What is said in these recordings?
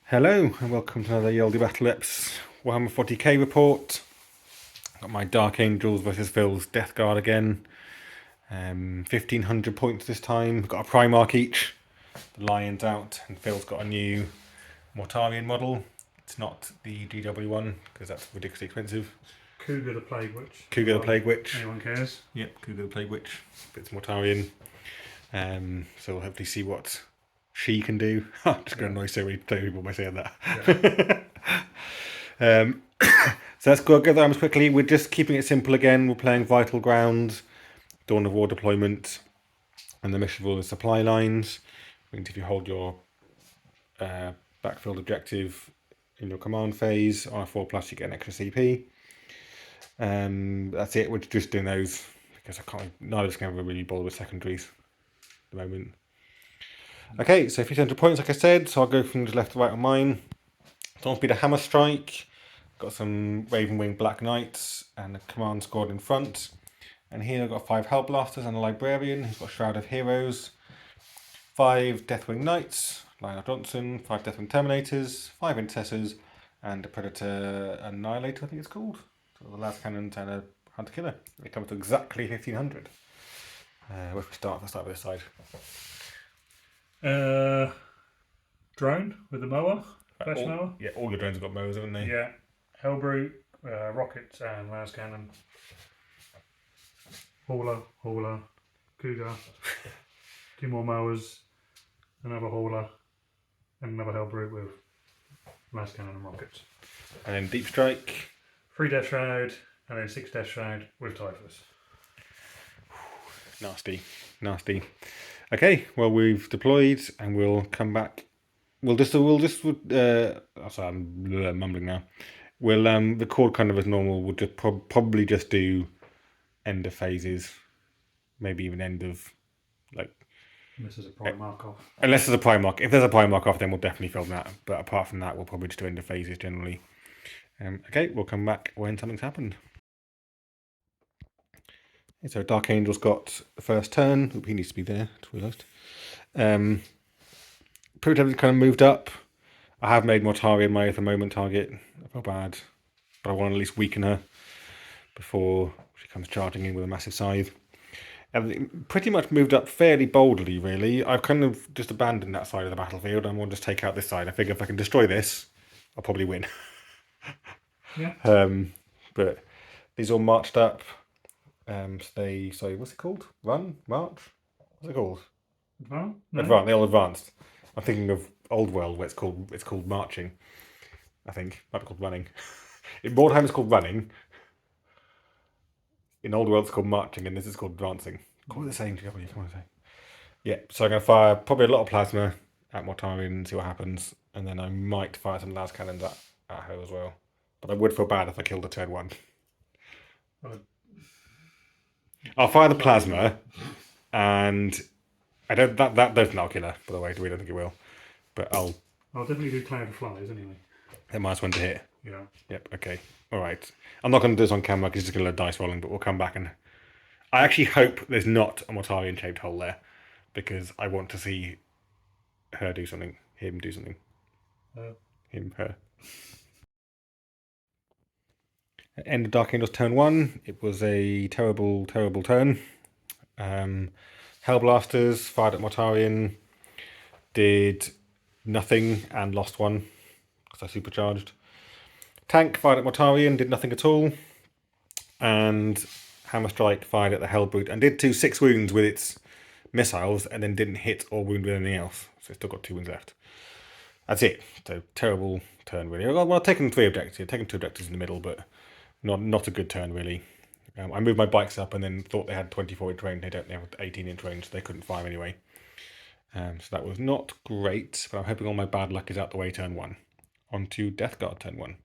Hello and welcome to another Yoldi Battle Eps Warhammer 40k report. Got my Dark Angels versus Phil's Death Guard again. 1500 points this time. Got a Primarch each. The Lion's out and Phil's got a new Mortarion model. It's not the GW one because that's ridiculously expensive. Cougar the Plague Witch. Cougar the Plague Witch. Anyone cares? Yep, Cougar the Plague Witch. But it's Mortarion. So we'll hopefully see what she can do. I'm just going to annoy so many people by saying that. Yeah. So let's go the arms quickly. We're just keeping it simple again. We're playing Vital Ground, Dawn of War deployment, and the mission of all the supply lines. If you hold your backfield objective in your command phase on a 4+, you get an extra CP. That's it. We're just doing those because neither of us can ever really bother with secondaries at the moment. Okay, so 1500 points, like I said. So I'll go from left to right on mine. Don't be the Hammer Strike. Got some Raven Wing Black Knights and a command squad in front. And here I've got 5 Hellblasters and a Librarian who's got Shroud of Heroes. 5 Deathwing Knights, Lionel Johnson, 5 Deathwing Terminators, 5 Intercessors, and a Predator Annihilator, I think it's called. So the last cannon and a Hunter Killer. It comes to exactly 1500. Where should we start? Let's start with this side. Drone with the mower. Flash mower. Yeah, all your drones have got mowers, haven't they? Yeah. Hellbrute, rockets and las cannon. Hauler, Cougar. 2 more mowers. Another hauler. And another Hellbrute with las cannon and rockets. And then Deep Strike. 3 Death Shroud and then 6 Death Shroud with Typhus. Nasty. Okay, well we've deployed and we'll come back. Sorry, I'm mumbling now. We'll record kind of as normal. We'll just probably just do end of phases, maybe even end of Unless there's a Primarch off. Unless there's a Primarch. If there's a Primarch off, then we'll definitely film that. But apart from that, we'll probably just do end of phases generally. Okay, we'll come back when something's happened. So Dark Angel's got the first turn. He needs to be there, to be honest. Primitive kind of moved up. I have made Mortarion my at the moment target. I feel bad, but I want to at least weaken her before she comes charging in with a massive scythe. And pretty much moved up fairly boldly, really. I've kind of just abandoned that side of the battlefield and we'll just take out this side. I figure if I can destroy this, I'll probably win. Yeah. But these all marched up. Sorry, what's it called? March? What's it called? Advance? No. Advance. They all advanced. I'm thinking of Old World where it's called marching. I think might be called running. In Warhammer it's called running. In Old World it's called marching, and this is called advancing. Call it the same. Come on, say. Yeah. So I'm gonna fire probably a lot of plasma at Mortarion and see what happens, and then I might fire some las cannons at her as well. But I would feel bad if I killed her turn 1. I'll fire the plasma, and I don't. That does not kill her. By the way, we don't think it will. But I'll definitely do Cloud of Flies anyway. It might one to hit. Yeah. Yep. Okay. All right. I'm not going to do this on camera because it's just going to load dice rolling. But we'll come back and. I actually hope there's not a Mortarion shaped hole there, because I want to see her do something. Him do something. Her. End of Dark Angels turn 1. It was a terrible turn. Hellblasters fired at Mortarion, did nothing and lost 1 because I supercharged. Tank fired at Mortarion, did nothing at all. And Hammer Strike fired at the Hellbrute and did 6 wounds with its missiles and then didn't hit or wound with anything else. So it's still got 2 wounds left. That's it. So terrible turn, really. Well, I've taken 3 objectives. I've taken 2 objectives in the middle, but not a good turn, really. I moved my bikes up and then thought they had 24-inch range. They don't have 18-inch range, so they couldn't fire anyway. So that was not great, but I'm hoping all my bad luck is out the way turn 1. On to Death Guard turn 1.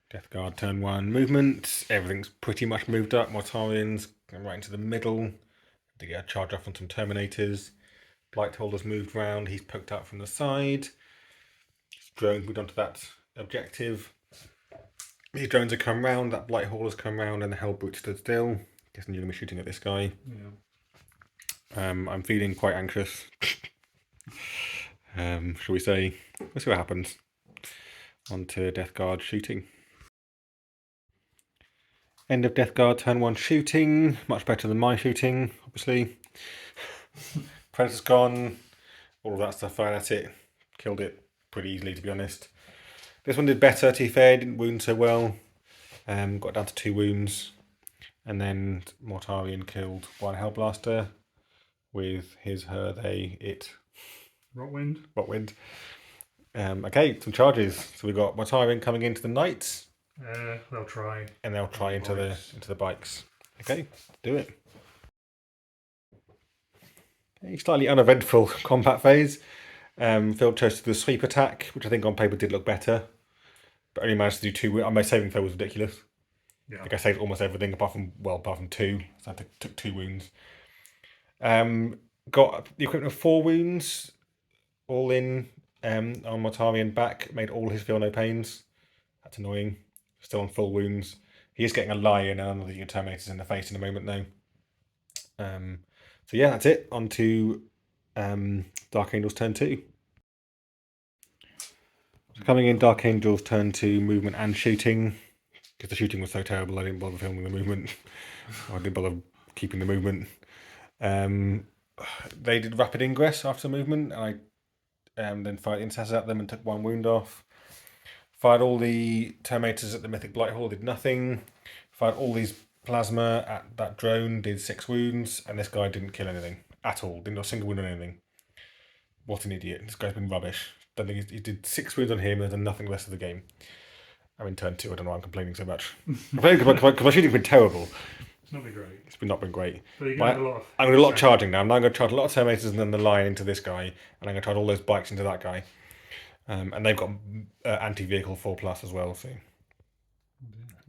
Death Guard turn 1 movement. Everything's pretty much moved up. Mortarion's going right into the middle. They get a charge off on some Terminators. Blightholder's moved round. He's poked out from the side. Drones moved onto that objective. These drones have come round, that Blighthauler's come round, and the Hellbrute stood still. Guessing you're going to be shooting at this guy. Yeah. I'm feeling quite anxious. Shall we say? We'll see what happens. On to Death Guard shooting. End of Death Guard turn 1 shooting. Much better than my shooting, obviously. Predator's gone. All of that stuff fired at it. Killed it pretty easily, to be honest. This one did better, to be fair. Didn't wound so well. Got down to 2 wounds. And then Mortarion killed one Hellblaster with his, her, they, it. Rotwind. Okay, some charges. So we've got Mortarion coming into the knights. They'll try. And they'll try into the bikes. Okay, do it. A slightly uneventful combat phase. Phil chose to do the sweep attack, which I think on paper did look better, but only managed to do 2. My saving throw was ridiculous. Yeah. Like I saved almost everything apart from 2, so I took 2 wounds. Got the equipment of 4 wounds, all in on Mortarion back. Made all his feel no pains. That's annoying. Still on full wounds. He is getting a lion and another Terminators in the face in a moment though. So yeah, that's it. On to Dark Angels turn 2. So coming in, Dark Angels turn 2, movement and shooting. Because the shooting was so terrible, I didn't bother filming the movement. I didn't bother keeping the movement. They did rapid ingress after the movement, and I then fired incessors at them and took 1 wound off. Fired all the Terminators at the Mythic Blight Hall, did nothing. Fired all these plasma at that drone, did 6 wounds, and this guy didn't kill anything at all. Didn't do a single wound on anything. What an idiot. This guy's been rubbish. Don't think he did 6 wounds on him and done nothing the rest of the game. I'm in turn 2, I don't know why I'm complaining so much. Because my shooting's been terrible. It's not been great. It's not been great. But you're going to do I'm going to do a lot of charging now. I'm now going to charge a lot of Terminators and then the line into this guy, and I'm going to charge all those bikes into that guy. And they've got anti-vehicle 4+ as well, so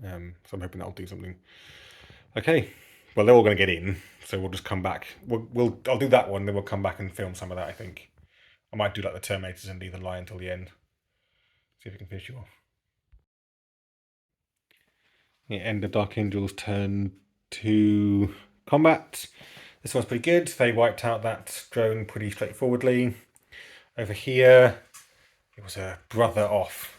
I'm hoping that'll do something. Okay, well they're all going to get in, so we'll just come back. I'll do that one, then we'll come back and film some of that. I think I might do like the Terminators and leave the line until the end. See if we can finish you off. Yeah, end of Dark Angels turn 2 combat. This one's pretty good. They wiped out that drone pretty straightforwardly. Over here, it was a brother off.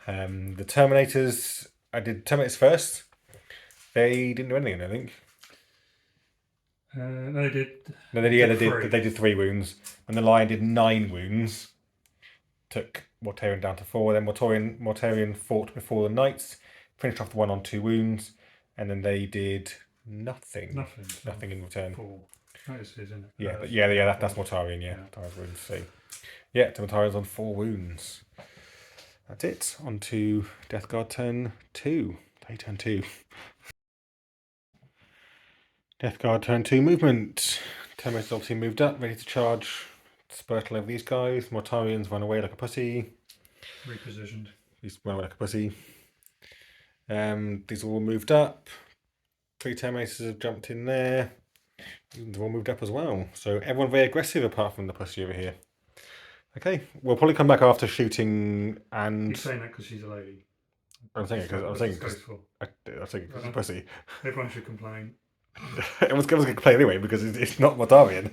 The Terminators, I did Terminators first. They didn't do anything, I think. No, they did. No, they did 3 wounds. And the Lion did 9 wounds. Took Mortarion down to 4. Then Mortarion fought before the Knights. Finished off the one on 2 wounds. And then they did nothing. Nothing in return. 4 notices, isn't it? That's Mortarion, yeah. Mortarion's wounds, so yeah, Mortarion's on 4 wounds. That's it. On to Death Guard turn 2. They turn 2. Death Guard turn 2 movement. Terminators obviously moved up, ready to charge. Spurtle over these guys. Mortarion's run away like a pussy. Repositioned. He's run away like a pussy. These all moved up. 3 Terminators have jumped in there. They've all moved up as well. So everyone very aggressive apart from the pussy over here. Okay, we'll probably come back after shooting and... He's saying that because she's a lady. I'm saying because she's a pussy. Everyone should complain. Everyone's going to complain anyway because it's not Mortarion.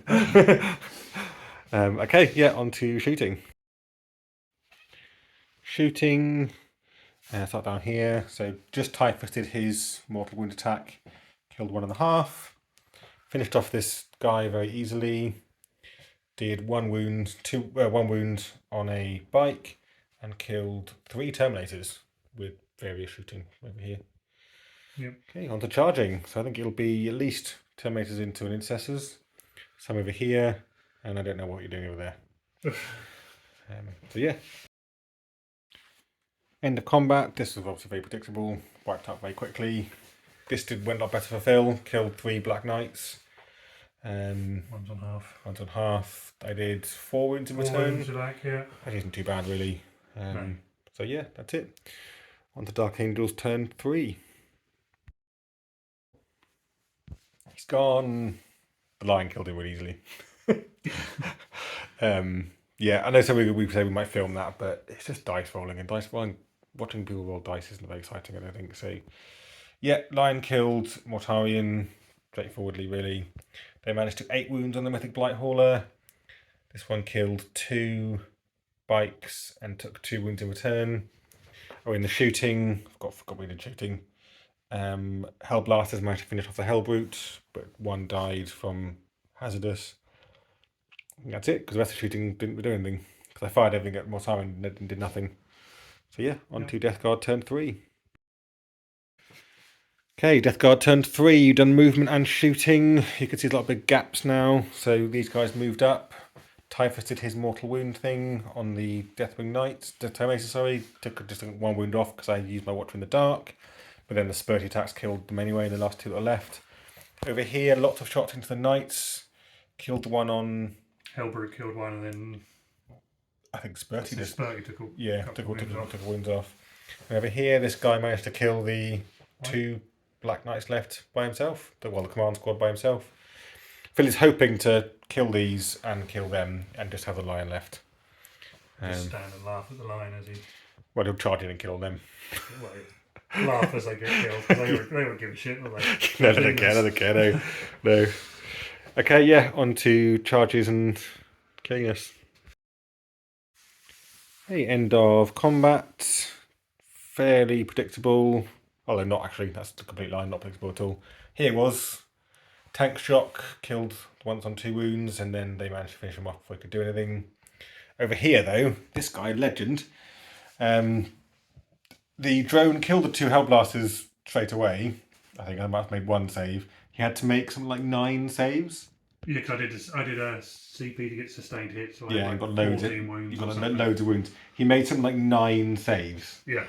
Okay, yeah, on to shooting. Shooting. Start down here. So just tight-fisted his mortal wound attack. Killed 1.5. Finished off this guy very easily. Did 1 wound, 1 wound on a bike, and killed 3 Terminators with various shooting over here. Yep. Okay, on to charging. So I think it'll be at least Terminators into an Intercessors. Some over here, and I don't know what you're doing over there. So yeah. End of combat. This was obviously very predictable. Wiped out very quickly. This went a lot better for Phil. Killed 3 Black Knights. One's on half. One's on half. I did 4 wounds in return. Yeah. That isn't too bad, really. So yeah, that's it. On to Dark Angels turn 3. He's gone. The Lion killed him really easily. Yeah, I know we say we might film that, but it's just dice rolling, and dice rolling. Watching people roll dice isn't very exciting, I don't think. So yeah, Lion killed Mortarion straightforwardly, really. They managed to 8 wounds on the Mythic Blight Hauler. This one killed 2 bikes and took 2 wounds in return. Oh, in the shooting, forgot we did shooting. Hellblasters managed to finish off the Hellbrute, but 1 died from hazardous. And that's it, because the rest of the shooting didn't do anything. Because I fired everything at Mortarion and did nothing. So yeah, on to Death Guard turn 3. Okay, Death Guard turn 3, you've done movement and shooting. You can see a lot of big gaps now. So these guys moved up. Typhus did his mortal wound thing on the Deathwing Knight. The Terminator, sorry, took just 1 wound off because I used my Watcher in the dark. But then the spurty attacks killed them anyway, the last 2 that are left. Over here, lots of shots into the Knights. Killed the one on... Hellbrute killed one, and then I think Spurty just... Spurty took all wounds off. And over here, this guy managed to kill the 2 Black Knights left by himself. The command squad by himself. Philly's hoping to kill these and kill them and just have the lion left. Just stand and laugh at the lion as he... Well, he'll charge in and kill them. Well, laugh as they get killed, because they won't give a shit, will they? No, they don't care, no. Okay, yeah, on to charges and killing us. Hey, end of combat. Fairly predictable. Although not actually, that's the complete line, not predictable at all. Here was tank shock, killed once on 2 wounds, and then they managed to finish him off before he could do anything. Over here though, this guy, Legend, the drone killed the 2 Hellblasters straight away. I think I might have made 1 save. He had to make something like 9 saves. Yeah, because I did a CP to get sustained hits. So yeah, I got loads of wounds. You got loads of wounds. He made something like 9 saves. Yeah.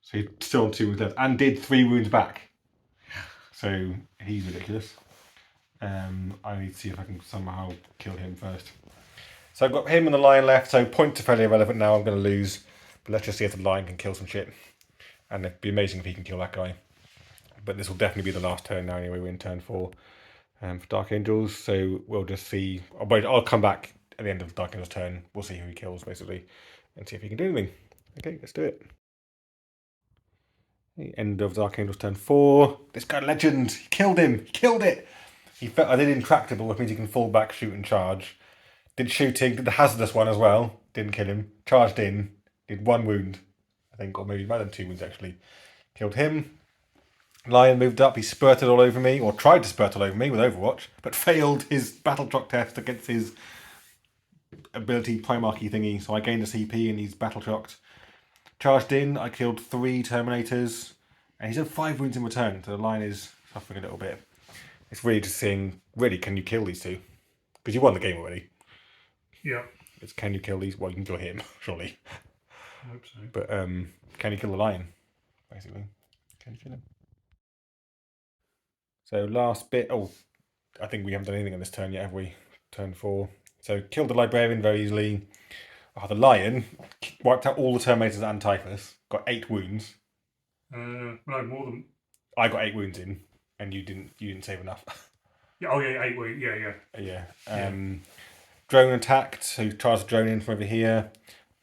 So he's still on 2 wounds left and did 3 wounds back. So he's ridiculous. I need to see if I can somehow kill him first. So I've got him and the lion left. So points are fairly irrelevant now. I'm going to lose. But let's just see if the lion can kill some shit. And it'd be amazing if he can kill that guy. But this will definitely be the last turn now anyway. We're in turn 4 for Dark Angels. So we'll just see. I'll come back at the end of Dark Angel's turn. We'll see who he kills basically. And see if he can do anything. Okay, let's do it. End of Dark Angel's turn 4. This guy, Legend, he killed him. He killed it. I did Intractable, which means he can fall back, shoot, and charge. Did shooting, did the hazardous one as well. Didn't kill him. Charged in, did 1 wound, I think, or maybe might have 2 wounds actually. Killed him. Lion moved up. He spurted all over me, or tried to spurt all over me with Overwatch, but failed his battle shock test against his ability Primarchy thingy. So I gained a CP and he's battle shocked. Charged in, I killed 3 Terminators, and he's had 5 wounds in return, so the line is suffering a little bit. It's really just seeing, really, can you kill these 2? Because you won the game already. Yeah. It's can you kill these? Well, you can kill him, surely. I hope so. But can you kill the lion, basically? Can you kill him? So last bit, I think we haven't done anything on this turn yet, have we? Turn 4. So killed the Librarian very easily. The lion wiped out all the Terminators and Typhus. Got 8 wounds. No, more than... I got 8 wounds in, and you didn't save enough. Yeah, 8 wounds. Yeah. Drone attacked, so you charged the drone in from over here.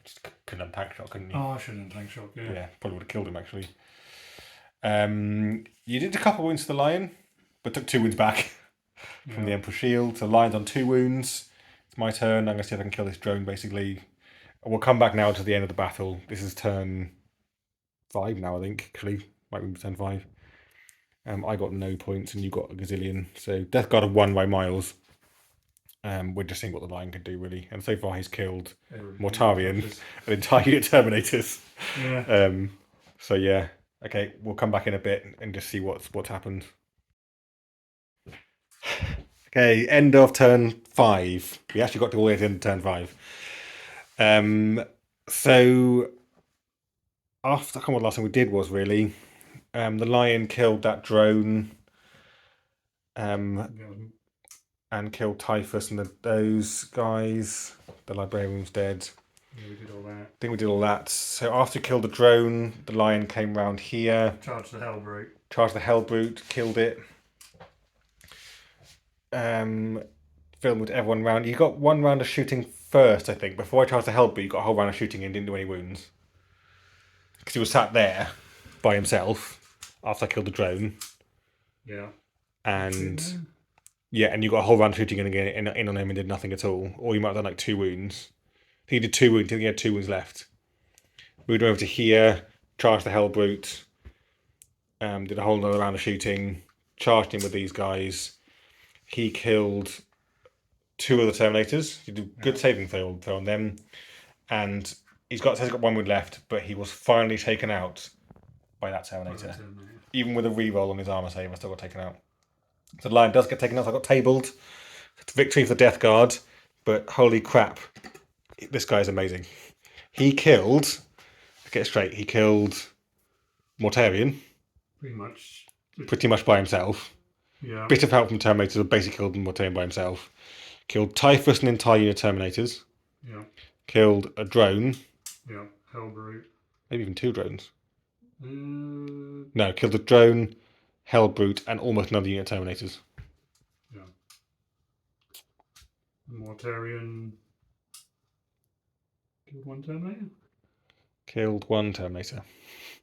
Just couldn't untank shot, couldn't you? Oh, I shouldn't have tank shot, yeah. Yeah, probably would have killed him actually. You did a couple wounds to the lion, but took 2 wounds back from the Emperor's Shield. So the lion's on 2 wounds. It's my turn. I'm going to see if I can kill this drone basically. We'll come back now to the end of the battle. This is turn 5 now, I think, actually. Might be turn 5. I got no points and you got a gazillion. So Death Guard have won by miles. We're just seeing what the lion can do, really. And so far he's killed Mortarion, an entire unit of Terminators. Yeah. So yeah. Okay, we'll come back in a bit and just see what's happened. Okay, end of turn 5. We actually got to all the way to the end of turn 5. So after, I can't remember what the last thing we did was really. The lion killed that drone. And killed Typhus and those guys. The Librarian's dead. Yeah, we did all that. I think we did all that. So after we killed the drone, the lion came round here. Charged the Hellbrute. Charged the Hellbrute, killed it. Filmed everyone round. You got 1 round of shooting first, I think. Before I charged the Hellbrute, you got a whole round of shooting and didn't do any wounds. Because he was sat there by himself after I killed the drone. Yeah. And Yeah, and you got a whole round shooting in on him and did nothing at all. Or you might have done like 2 wounds. I think he did 2 wounds. I think he had 2 wounds left. Moved over to here, charged the Hellbrute, did a whole other round of shooting, charged him with these guys. He killed 2 of the Terminators. He did a good saving throw on them. And he's got 1 wound left, but he was finally taken out by that Terminator. Even with a reroll on his armor save, I still got taken out. So the Lion does get taken out. So I got tabled. It's victory for the Death Guard, but holy crap, this guy's amazing. He killed, get it straight, he killed Mortarion. Pretty much by himself. Yeah. Bit of help from Terminators, but basically killed Mortarion by himself. Killed Typhus and an entire unit of Terminators. Yeah. Killed a drone. Yeah. Hellbrute. Maybe even 2 drones. No, killed a drone, Hellbrute, and almost another unit of Terminators. Yeah. Mortarion killed 1 Terminator? Killed 1 Terminator.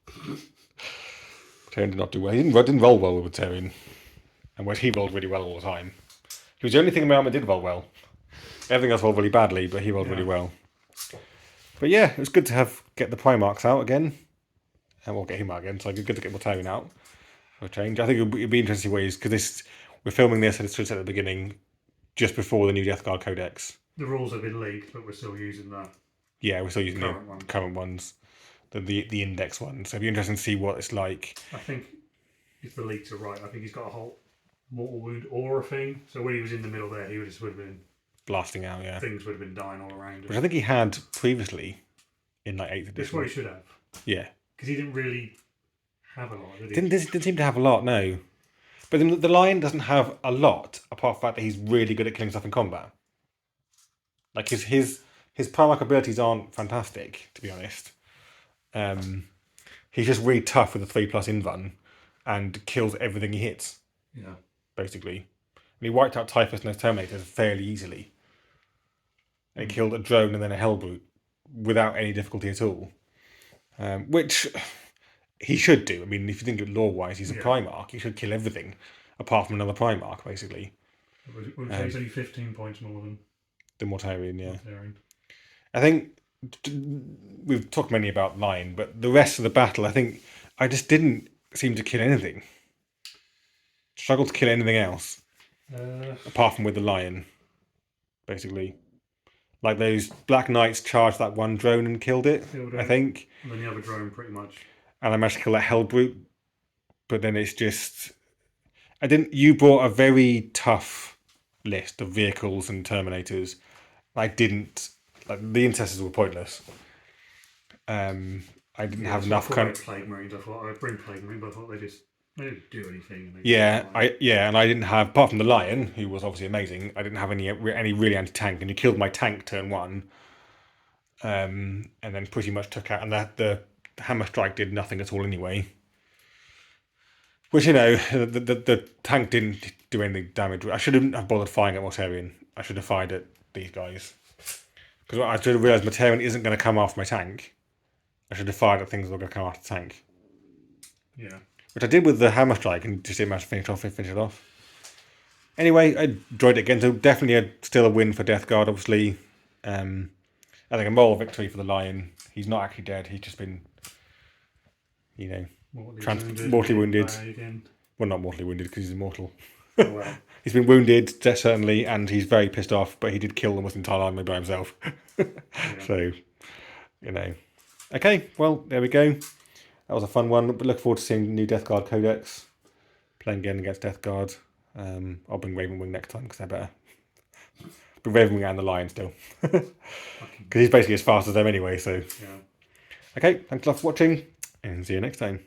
Mortarion did not do well. He didn't roll well with Mortarion. And he rolled really well all the time. He was the only thing in my army that did roll well. Everything else rolled really badly, but he rolled really well. But yeah, it was good to get the Primarchs out again. And we'll get him out again, so good to get Mortarion out for a change. I think it'd be interesting ways, because we're filming this and it's at the beginning, just before the new Death Guard Codex. The rules have been leaked, but we're still using that. Yeah, we're still using the current ones, the index ones. So it'd be interesting to see what it's like. I think if the leaks are right, I think he's got a whole mortal wound aura thing. So when he was in the middle there, he would have been blasting out. Yeah, things would have been dying all around him. Which I think he had previously in like 8th edition. That's what he should have. Yeah, because he didn't really have a lot. Didn't seem to have a lot. No, but the Lion doesn't have a lot apart from the fact that he's really good at killing stuff in combat. Like his Primarch abilities aren't fantastic, to be honest. He's just really tough with a 3+ invuln and kills everything he hits. Yeah. Basically. And he wiped out Typhus and those Terminators fairly easily. And he killed a drone and then a Hellbrute without any difficulty at all. Which he should do. I mean, if you think of lore-wise, he's a Primarch. He should kill everything apart from another Primarch, basically. He's only 15 points more than the Mortarion, yeah. Mortarion. I think we've talked mainly about Lion, but the rest of the battle, I think I just didn't seem to kill anything. Struggled to kill anything else. Apart from with the Lion, basically. Like those Black Knights charged that 1 drone and killed it, I think. And then the other drone, pretty much. And I managed to kill that Hellbrute. But then it's just... You brought a very tough list of vehicles and Terminators. I didn't... Like, the intercessors were pointless. I didn't have enough kind of... Plague Marines. I thought I'd bring Plague Marines, but I thought they didn't do anything. And I didn't have, apart from the Lion, who was obviously amazing, I didn't have any really anti-tank, and he killed my tank turn 1, and then pretty much took out, and the hammer strike did nothing at all anyway. Which, the tank didn't do any damage. I shouldn't have bothered firing at Mortarion. I should have fired at these guys. Because I should have realised Mortarion isn't going to come after my tank. I should have fired at things that were going to come after the tank. Yeah. Which I did with the hammer strike and just didn't manage to finish it off. Anyway, I enjoyed it again. So definitely still a win for Death Guard, obviously. I think a moral victory for the Lion. He's not actually dead. He's just been, mortally wounded. Well, not mortally wounded because he's immortal. Oh, well. He's been wounded, certainly, and he's very pissed off, but he did kill almost the entire army by himself. So, Okay, well, there we go. That was a fun one. But look forward to seeing the new Death Guard Codex. Playing again against Death Guard. I'll bring Ravenwing next time because they're better. But Ravenwing and the Lion still. Because he's basically as fast as them anyway, so. Yeah. Okay, thanks a lot for watching, and see you next time.